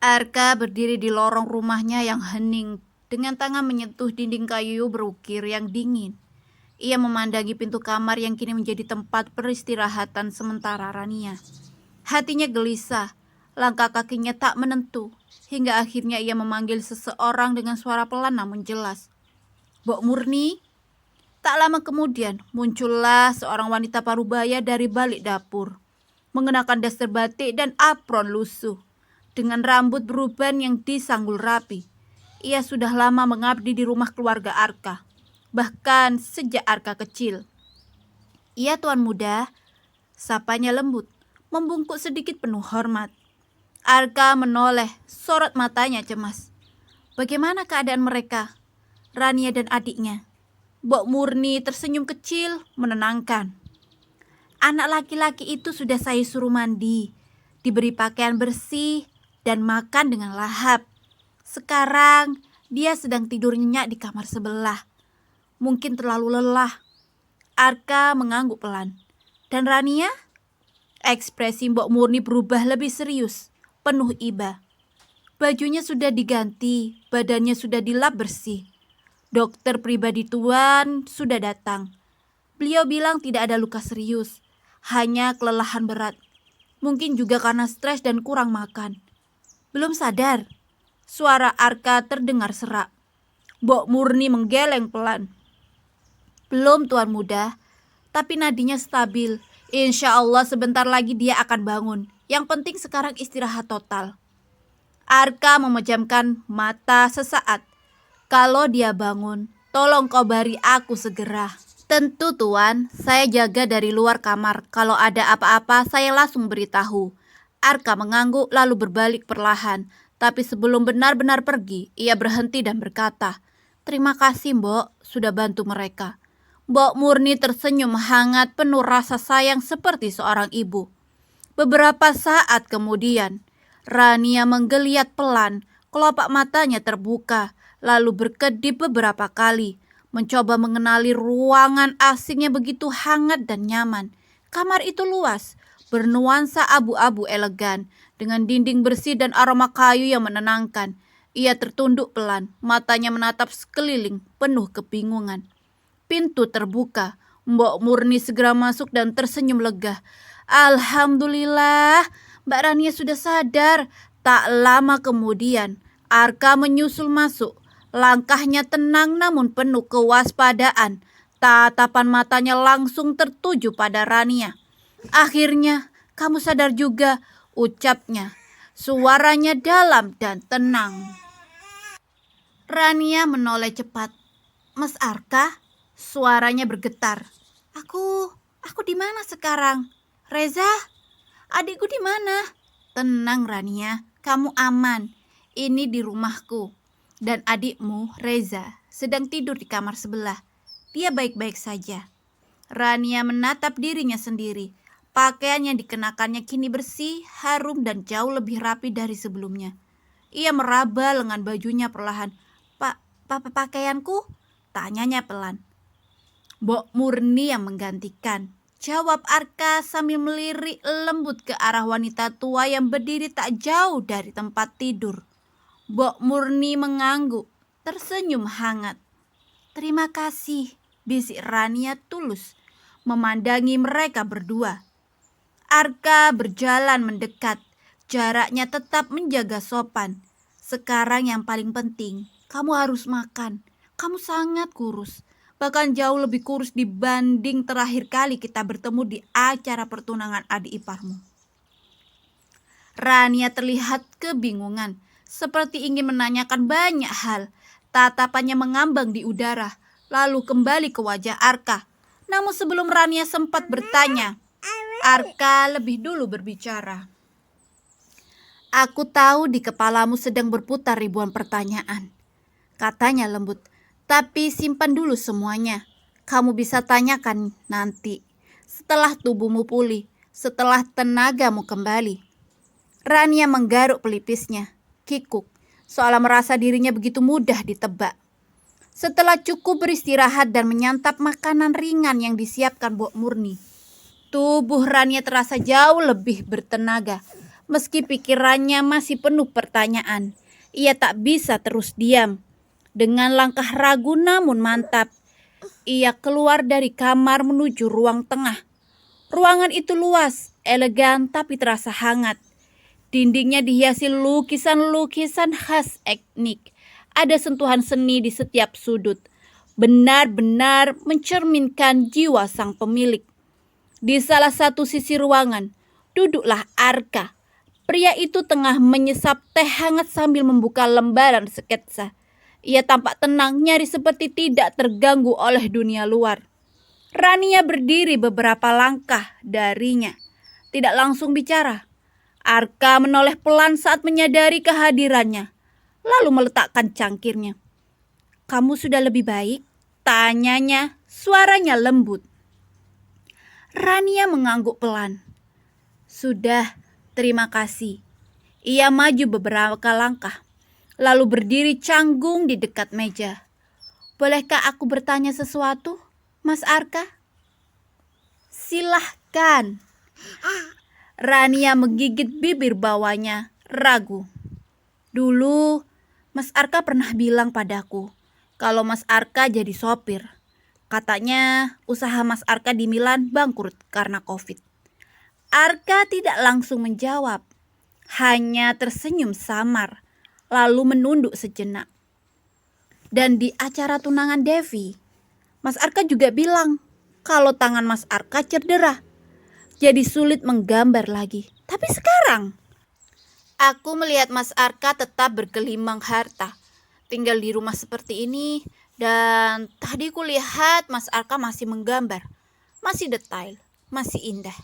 Arka berdiri di lorong rumahnya yang hening, dengan tangan menyentuh dinding kayu berukir yang dingin. Ia memandangi pintu kamar yang kini menjadi tempat peristirahatan sementara Rania. Hatinya gelisah, langkah kakinya tak menentu, hingga akhirnya ia memanggil seseorang dengan suara pelan namun jelas. "Mbok Murni?" Tak lama kemudian muncullah seorang wanita parubaya dari balik dapur, mengenakan daster batik dan apron lusuh, dengan rambut beruban yang disanggul rapi. Ia sudah lama mengabdi di rumah keluarga Arka, bahkan sejak Arka kecil. "Iya, tuan muda," sapanya lembut, membungkuk sedikit penuh hormat. Arka menoleh, sorot matanya cemas. Bagaimana keadaan mereka, Rania dan adiknya? Mbok Murni tersenyum kecil, menenangkan. "Anak laki-laki itu sudah saya suruh mandi, diberi pakaian bersih, dan makan dengan lahap. Sekarang dia sedang tidur nyenyak di kamar sebelah. Mungkin terlalu lelah." Arka mengangguk pelan. "Dan Rania?" Ekspresi Mbok Murni berubah lebih serius, penuh iba. Bajunya sudah diganti, badannya sudah dilap bersih. Dokter pribadi tuan sudah datang. Beliau bilang tidak ada luka serius, hanya kelelahan berat. Mungkin juga karena stres dan kurang makan. "Belum sadar?" Suara Arka terdengar serak. Mbok Murni menggeleng pelan. "Belum, tuan muda, tapi nadinya stabil. Insya Allah sebentar lagi dia akan bangun. Yang penting sekarang istirahat total." Arka memejamkan mata sesaat. "Kalau dia bangun, tolong kabari aku segera." "Tentu tuan, saya jaga dari luar kamar. Kalau ada apa-apa saya langsung beritahu." Arka mengangguk lalu berbalik perlahan. Tapi sebelum benar-benar pergi, ia berhenti dan berkata, "Terima kasih Mbok, sudah bantu mereka." Mbok Murni tersenyum hangat penuh rasa sayang seperti seorang ibu. Beberapa saat kemudian, Rania menggeliat pelan, kelopak matanya terbuka, lalu berkedip beberapa kali, mencoba mengenali ruangan asingnya begitu hangat dan nyaman. Kamar itu luas, bernuansa abu-abu elegan, dengan dinding bersih dan aroma kayu yang menenangkan. Ia tertunduk pelan, matanya menatap sekeliling, penuh kebingungan. Pintu terbuka, Mbok Murni segera masuk dan tersenyum lega. "Alhamdulillah, Mbak Rania sudah sadar." Tak lama kemudian, Arka menyusul masuk. Langkahnya tenang namun penuh kewaspadaan. Tatapan matanya langsung tertuju pada Rania. "Akhirnya, kamu sadar juga," ucapnya. Suaranya dalam dan tenang. Rania menoleh cepat. "Mas Arka?" Suaranya bergetar. Aku di mana sekarang? Reza? Adikku di mana?" "Tenang Rania, kamu aman. Ini di rumahku. Dan adikmu, Reza, sedang tidur di kamar sebelah. Dia baik-baik saja." Rania menatap dirinya sendiri. Pakaian yang dikenakannya kini bersih, harum dan jauh lebih rapi dari sebelumnya. Ia meraba lengan bajunya perlahan. Pakaianku?" tanyanya pelan. Mbok Murni yang menggantikan, jawab Arka sambil melirik lembut ke arah wanita tua yang berdiri tak jauh dari tempat tidur. Mbok Murni mengangguk, tersenyum hangat. "Terima kasih," bisik Rania tulus, memandangi mereka berdua. Arka berjalan mendekat, jaraknya tetap menjaga sopan. "Sekarang yang paling penting, kamu harus makan. Kamu sangat kurus. Bahkan jauh lebih kurus dibanding terakhir kali kita bertemu di acara pertunangan adik iparmu." Rania terlihat kebingungan, seperti ingin menanyakan banyak hal. Tatapannya mengambang di udara, lalu kembali ke wajah Arka. Namun sebelum Rania sempat bertanya, Arka lebih dulu berbicara. "Aku tahu di kepalamu sedang berputar ribuan pertanyaan," katanya lembut. "Tapi simpan dulu semuanya. Kamu bisa tanyakan nanti, setelah tubuhmu pulih, setelah tenagamu kembali." Rania menggaruk pelipisnya, kikuk, seolah merasa dirinya begitu mudah ditebak. Setelah cukup beristirahat dan menyantap makanan ringan yang disiapkan Mbok Murni, tubuh Rania terasa jauh lebih bertenaga. Meski pikirannya masih penuh pertanyaan, ia tak bisa terus diam. Dengan langkah ragu namun mantap, ia keluar dari kamar menuju ruang tengah. Ruangan itu luas, elegan tapi terasa hangat. Dindingnya dihiasi lukisan-lukisan khas etnik. Ada sentuhan seni di setiap sudut. Benar-benar mencerminkan jiwa sang pemilik. Di salah satu sisi ruangan, duduklah Arka. Pria itu tengah menyesap teh hangat sambil membuka lembaran sketsa. Ia tampak tenang, nyaris seperti tidak terganggu oleh dunia luar. Rania berdiri beberapa langkah darinya. Tidak langsung bicara. Arka menoleh pelan saat menyadari kehadirannya, lalu meletakkan cangkirnya. "Kamu sudah lebih baik?" tanyanya, suaranya lembut. Rania mengangguk pelan. "Sudah, terima kasih." Ia maju beberapa langkah, lalu berdiri canggung di dekat meja. "Bolehkah aku bertanya sesuatu, Mas Arka?" "Silahkan." Rania menggigit bibir bawahnya, ragu. "Dulu, Mas Arka pernah bilang padaku kalau Mas Arka jadi sopir. Katanya usaha Mas Arka di Milan bangkrut karena COVID." Arka tidak langsung menjawab, hanya tersenyum samar, lalu menunduk sejenak. "Dan di acara tunangan Devi, Mas Arka juga bilang kalau tangan Mas Arka cedera. Jadi sulit menggambar lagi. Tapi sekarang aku melihat Mas Arka tetap bergelimang harta, tinggal di rumah seperti ini, dan tadi kulihat Mas Arka masih menggambar, masih detail, masih indah."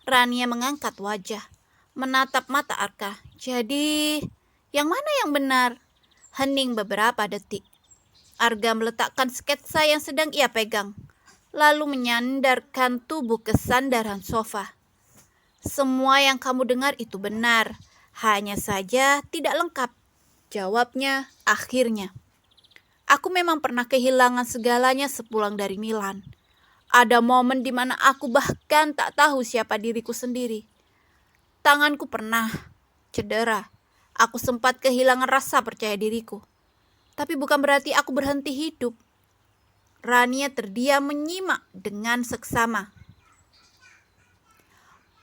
Rania mengangkat wajah, menatap mata Arka. "Jadi, yang mana yang benar?" Hening beberapa detik. Arga meletakkan sketsa yang sedang ia pegang, lalu menyandarkan tubuh ke sandaran sofa. "Semua yang kamu dengar itu benar, hanya saja tidak lengkap," jawabnya akhirnya. "Aku memang pernah kehilangan segalanya sepulang dari Milan. Ada momen di mana aku bahkan tak tahu siapa diriku sendiri. Tanganku pernah cedera. Aku sempat kehilangan rasa percaya diriku. Tapi bukan berarti aku berhenti hidup." Rania terdiam menyimak dengan seksama.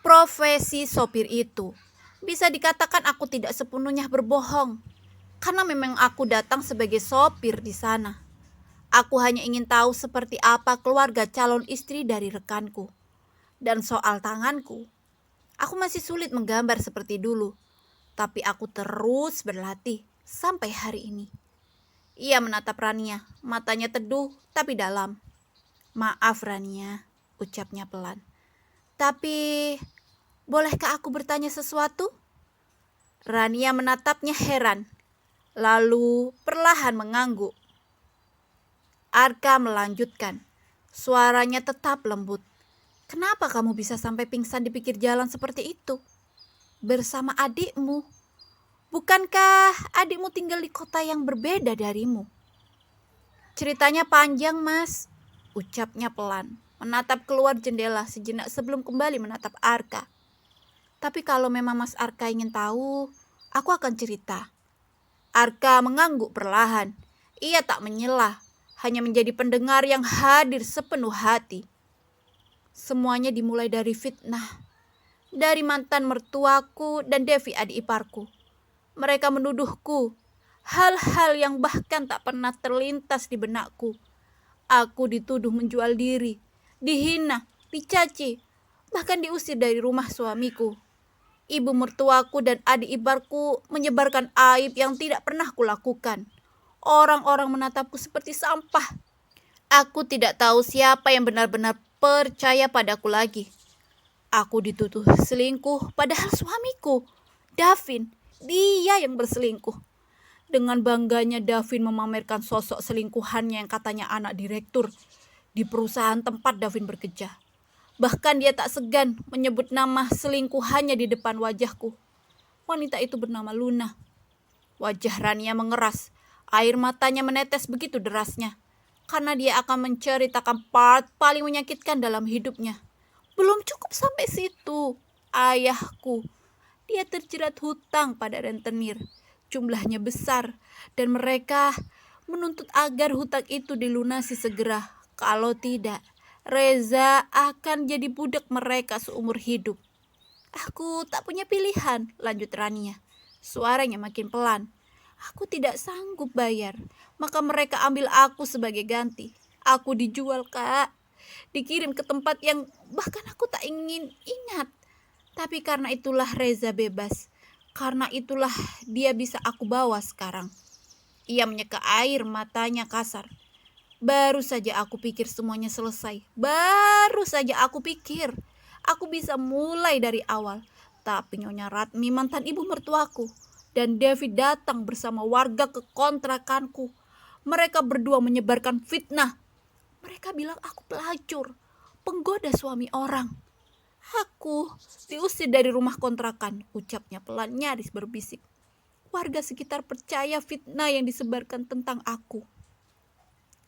Profesi sopir itu, bisa dikatakan aku tidak sepenuhnya berbohong, karena memang aku datang sebagai sopir di sana. Aku hanya ingin tahu seperti apa keluarga calon istri dari rekanku. Dan soal tanganku, aku masih sulit menggambar seperti dulu, tapi aku terus berlatih sampai hari ini. Ia menatap Rania, matanya teduh tapi dalam. "Maaf Rania," ucapnya pelan. "Tapi, bolehkah aku bertanya sesuatu?" Rania menatapnya heran, lalu perlahan mengangguk. Arka melanjutkan, suaranya tetap lembut. "Kenapa kamu bisa sampai pingsan di pinggir jalan seperti itu? Bersama adikmu. Bukankah adikmu tinggal di kota yang berbeda darimu?" "Ceritanya panjang, Mas," ucapnya pelan, menatap keluar jendela sejenak sebelum kembali menatap Arka. "Tapi kalau memang Mas Arka ingin tahu, aku akan cerita." Arka mengangguk perlahan. Ia tak menyela, hanya menjadi pendengar yang hadir sepenuh hati. "Semuanya dimulai dari fitnah. Dari mantan mertuaku dan Devi adik iparku. Mereka menuduhku hal-hal yang bahkan tak pernah terlintas di benakku. Aku dituduh menjual diri, dihina, dicaci, bahkan diusir dari rumah suamiku. Ibu mertuaku dan adik iparku menyebarkan aib yang tidak pernah kulakukan. Orang-orang menatapku seperti sampah. Aku tidak tahu siapa yang benar-benar percaya padaku lagi. Aku dituduh selingkuh, padahal suamiku, Davin, dia yang berselingkuh. Dengan bangganya Davin memamerkan sosok selingkuhannya yang katanya anak direktur di perusahaan tempat Davin bekerja. Bahkan dia tak segan menyebut nama selingkuhannya di depan wajahku. Wanita itu bernama Luna." Wajah Rania mengeras, air matanya menetes begitu derasnya, karena dia akan menceritakan part paling menyakitkan dalam hidupnya. Belum cukup sampai situ, ayahku, Dia terjerat hutang pada rentenir. Jumlahnya besar dan mereka menuntut agar hutang itu dilunasi segera. Kalau tidak, Reza akan jadi budak mereka seumur hidup. Aku tak punya pilihan, lanjut Rania. Suaranya makin pelan. Aku tidak sanggup bayar, maka mereka ambil aku sebagai ganti. Aku dijual, Kak. Dikirim ke tempat yang bahkan aku tak ingin ingat. Tapi karena itulah Reza bebas. Karena itulah dia bisa aku bawa sekarang. Ia menyeka air matanya kasar. Baru saja aku pikir semuanya selesai. Baru saja aku pikir aku bisa mulai dari awal. Tapi Nyonya Ratmi, mantan ibu mertuaku, dan David datang bersama warga ke kontrakanku. Mereka berdua menyebarkan fitnah. Mereka bilang aku pelacur, penggoda suami orang. Aku diusir dari rumah kontrakan, ucapnya pelan nyaris berbisik. Warga sekitar percaya fitnah yang disebarkan tentang aku.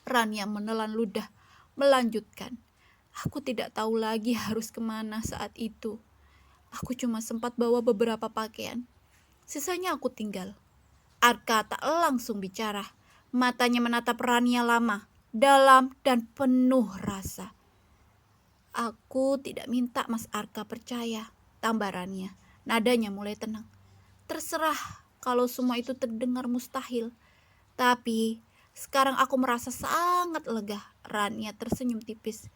Rania menelan ludah, melanjutkan. Aku tidak tahu lagi harus kemana saat itu. Aku cuma sempat bawa beberapa pakaian. Sisanya aku tinggal. Arka tak langsung bicara. Matanya menatap Rania lama, dalam dan penuh rasa. Aku tidak minta Mas Arka percaya, tambah Rania. Nadanya mulai tenang. Terserah kalau semua itu terdengar mustahil. Tapi sekarang aku merasa sangat lega. Rania tersenyum tipis.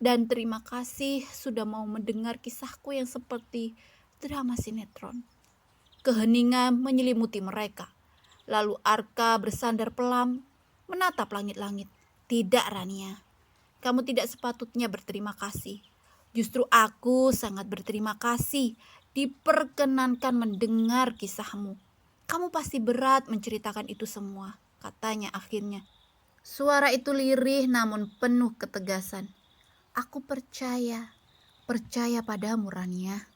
Dan terima kasih sudah mau mendengar kisahku yang seperti drama sinetron. Keheningan menyelimuti mereka. Lalu Arka bersandar pelan, menatap langit-langit. Tidak, Rania. Kamu tidak sepatutnya berterima kasih. Justru aku sangat berterima kasih diperkenankan mendengar kisahmu. Kamu pasti berat menceritakan itu semua, katanya akhirnya. Suara itu lirih namun penuh ketegasan. Aku percaya padamu, Rania.